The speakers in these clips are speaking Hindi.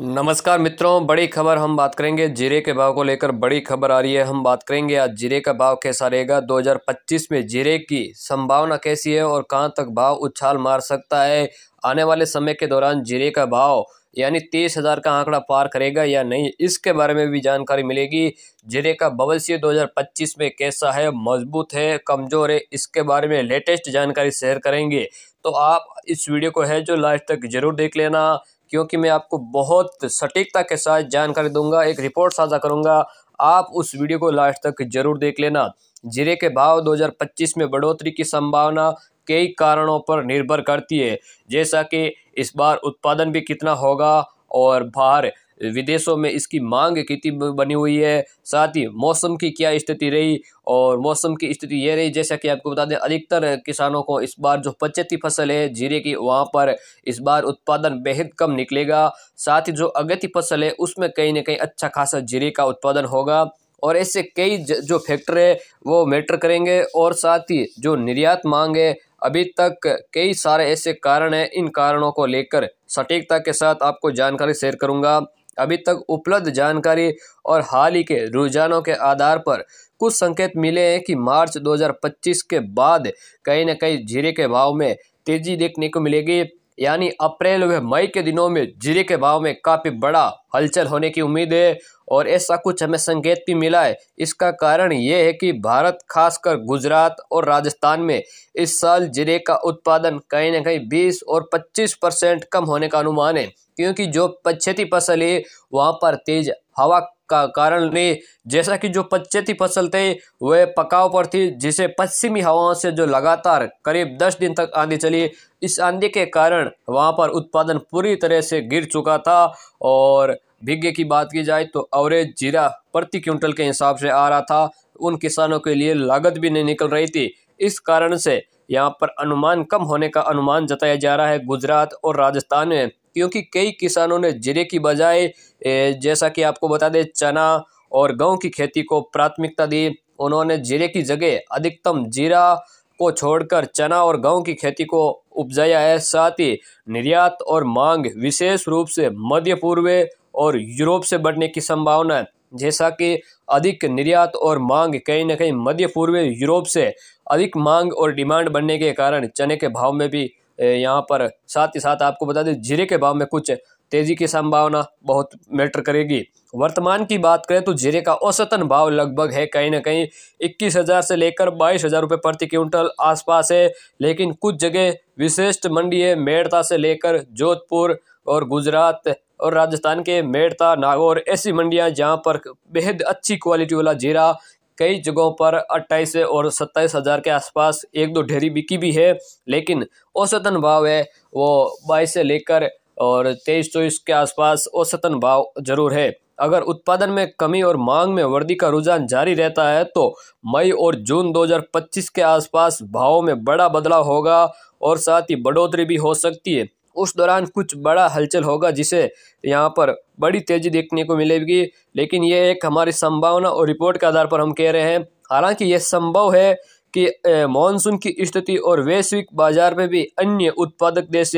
नमस्कार मित्रों, बड़ी खबर हम बात करेंगे। जीरे के भाव को लेकर बड़ी खबर आ रही है। हम बात करेंगे आज जीरे का भाव कैसा रहेगा, 2025 में जीरे की संभावना कैसी है और कहां तक भाव उछाल मार सकता है। आने वाले समय के दौरान जीरे का भाव यानी 30,000 का आंकड़ा पार करेगा या नहीं, इसके बारे में भी जानकारी मिलेगी। जीरे का भविष्य 2025 में कैसा है, मजबूत है, कमजोर है, इसके बारे में लेटेस्ट जानकारी शेयर करेंगे। तो आप इस वीडियो को है जो लास्ट तक जरूर देख लेना, क्योंकि मैं आपको बहुत सटीकता के साथ जानकारी दूंगा, एक रिपोर्ट साझा करूंगा। आप उस वीडियो को लास्ट तक जरूर देख लेना। जीरे के भाव 2025 में बढ़ोतरी की संभावना कई कारणों पर निर्भर करती है, जैसा कि इस बार उत्पादन भी कितना होगा और बाहर विदेशों में इसकी मांग कितनी बनी हुई है, साथ ही मौसम की क्या स्थिति रही। और मौसम की स्थिति ये रही, जैसा कि आपको बता दें, अधिकतर किसानों को इस बार जो 25 फसल है जीरे की, वहाँ पर इस बार उत्पादन बेहद कम निकलेगा। साथ ही जो अगेती फसल है उसमें कहीं ना कहीं अच्छा खासा जीरे का उत्पादन होगा। और ऐसे कई जो फैक्टर है वो मैटर करेंगे। और साथ ही जो निर्यात मांग है, अभी तक कई सारे ऐसे कारण हैं, इन कारणों को लेकर सटीकता के साथ आपको जानकारी शेयर करूंगा। अभी तक उपलब्ध जानकारी और हाल ही के रुझानों के आधार पर कुछ संकेत मिले हैं कि मार्च 2025 के बाद कहीं न कहीं जीरे के भाव में तेजी देखने को मिलेगी। यानी अप्रैल व मई के दिनों में जीरे के भाव में काफी बड़ा हलचल होने की उम्मीद है। और ऐसा कुछ हमें संकेत भी मिला है। इसका कारण ये है कि भारत, खासकर गुजरात और राजस्थान में इस साल जीरे का उत्पादन कहीं न कहीं 20 और 25% कम होने का अनुमान है, क्योंकि जो पछेती फसल है वहां पर तेज हवा का कारण नहीं, जैसा कि जो पछेती फसल थे वह पकाव पर थी, जिसे पश्चिमी हवाओं से जो लगातार करीब 10 दिन तक आंधी चली, इस आंधी के कारण वहां पर उत्पादन पूरी तरह से गिर चुका था। और बीघे की बात की जाए तो एवरेज जीरा प्रति क्विंटल के हिसाब से आ रहा था, उन किसानों के लिए लागत भी नहीं निकल रही थी। इस कारण से यहाँ पर अनुमान कम होने का अनुमान जताया जा रहा है गुजरात और राजस्थान में, क्योंकि कई किसानों ने जीरे की बजाय जैसा कि आपको बता दें चना और गेहूं की खेती को प्राथमिकता दी। उन्होंने जीरे की जगह अधिकतम जीरा को छोड़कर चना और गेहूं की खेती को उपजाया है। साथ ही निर्यात और मांग विशेष रूप से मध्य पूर्व और यूरोप से बढ़ने की संभावना है, जैसा कि अधिक निर्यात और मांग कहीं न कहीं मध्य पूर्व यूरोप से अधिक मांग और डिमांड बढ़ने के कारण चने के भाव में भी यहाँ पर, साथ ही साथ आपको बता दें जीरे के भाव में कुछ तेजी की संभावना बहुत मैटर करेगी। वर्तमान की बात करें तो जीरे का औसतन भाव लगभग है कहीं ना कहीं 21,000 से लेकर 22,000 रुपये प्रति क्विंटल आसपास है। लेकिन कुछ जगह विशिष्ट मंडी है, मेड़ता से लेकर जोधपुर और गुजरात और राजस्थान के मेड़ता, नागौर, ऐसी मंडियां जहां पर बेहद अच्छी क्वालिटी वाला जीरा कई जगहों पर 28 और 27,000 के आसपास एक दो ढेरी बिकी भी है। लेकिन औसतन भाव है वो 22 से लेकर और 23-24 के आसपास औसतन भाव जरूर है। अगर उत्पादन में कमी और मांग में वृद्धि का रुझान जारी रहता है तो मई और जून 2025 के आसपास भावों में बड़ा बदलाव होगा और साथ ही बढ़ोतरी भी हो सकती है। उस दौरान कुछ बड़ा हलचल होगा जिसे यहाँ पर बड़ी तेजी देखने को मिलेगी। लेकिन ये एक हमारी संभावना और रिपोर्ट के आधार पर हम कह रहे हैं। हालांकि यह संभव है कि मॉनसून की स्थिति और वैश्विक बाजार में भी अन्य उत्पादक देश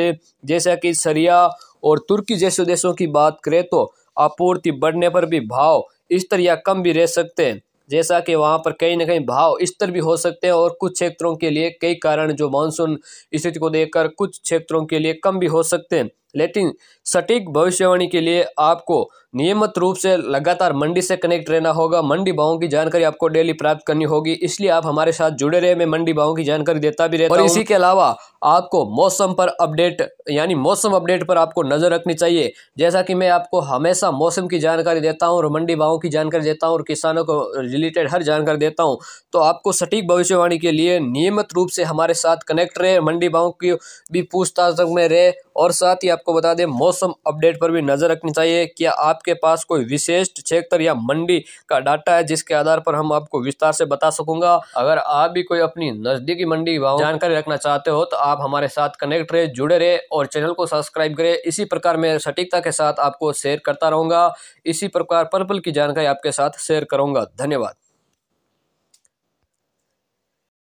जैसा कि सीरिया और तुर्की जैसे देशों की बात करें तो आपूर्ति बढ़ने पर भी भाव स्तर या कम भी रह सकते हैं, जैसा कि वहां पर कहीं ना कहीं भाव स्तर भी हो सकते हैं। और कुछ क्षेत्रों के लिए कई कारण जो मानसून स्थिति को देखकर कुछ क्षेत्रों के लिए कम भी हो सकते हैं। लेकिन सटीक भविष्यवाणी के लिए आपको नियमित रूप से लगातार मंडी से कनेक्ट रहना होगा। मंडी भावों की जानकारी आपको डेली प्राप्त करनी होगी, इसलिए आप हमारे साथ जुड़े रहे। मैं मंडी भावों की जानकारी देता भी रहता हूं। और इसी के अलावा आपको मौसम पर अपडेट यानी मौसम अपडेट पर आपको नजर रखनी चाहिए, जैसा कि मैं आपको हमेशा मौसम की जानकारी देता हूँ और मंडी भावों की जानकारी देता हूँ और किसानों को रिलेटेड हर जानकारी देता हूँ। तो आपको सटीक भविष्यवाणी के लिए नियमित रूप से हमारे साथ कनेक्ट रहे, मंडी भावों की भी पूछताछ में रहे। और साथ ही आपको बता दें मौसम अपडेट पर भी नजर रखनी चाहिए। क्या आपके पास कोई विशेष क्षेत्र या मंडी का डाटा है जिसके आधार पर हम आपको विस्तार से बता सकूंगा। अगर आप भी कोई अपनी नजदीकी मंडी भाव जानकारी रखना चाहते हो तो आप हमारे साथ कनेक्ट रहे, जुड़े रहे और चैनल को सब्सक्राइब करें। इसी प्रकार मैं सटीकता के साथ आपको शेयर करता रहूंगा। इसी प्रकार पल पल की जानकारी आपके साथ शेयर करूंगा। धन्यवाद।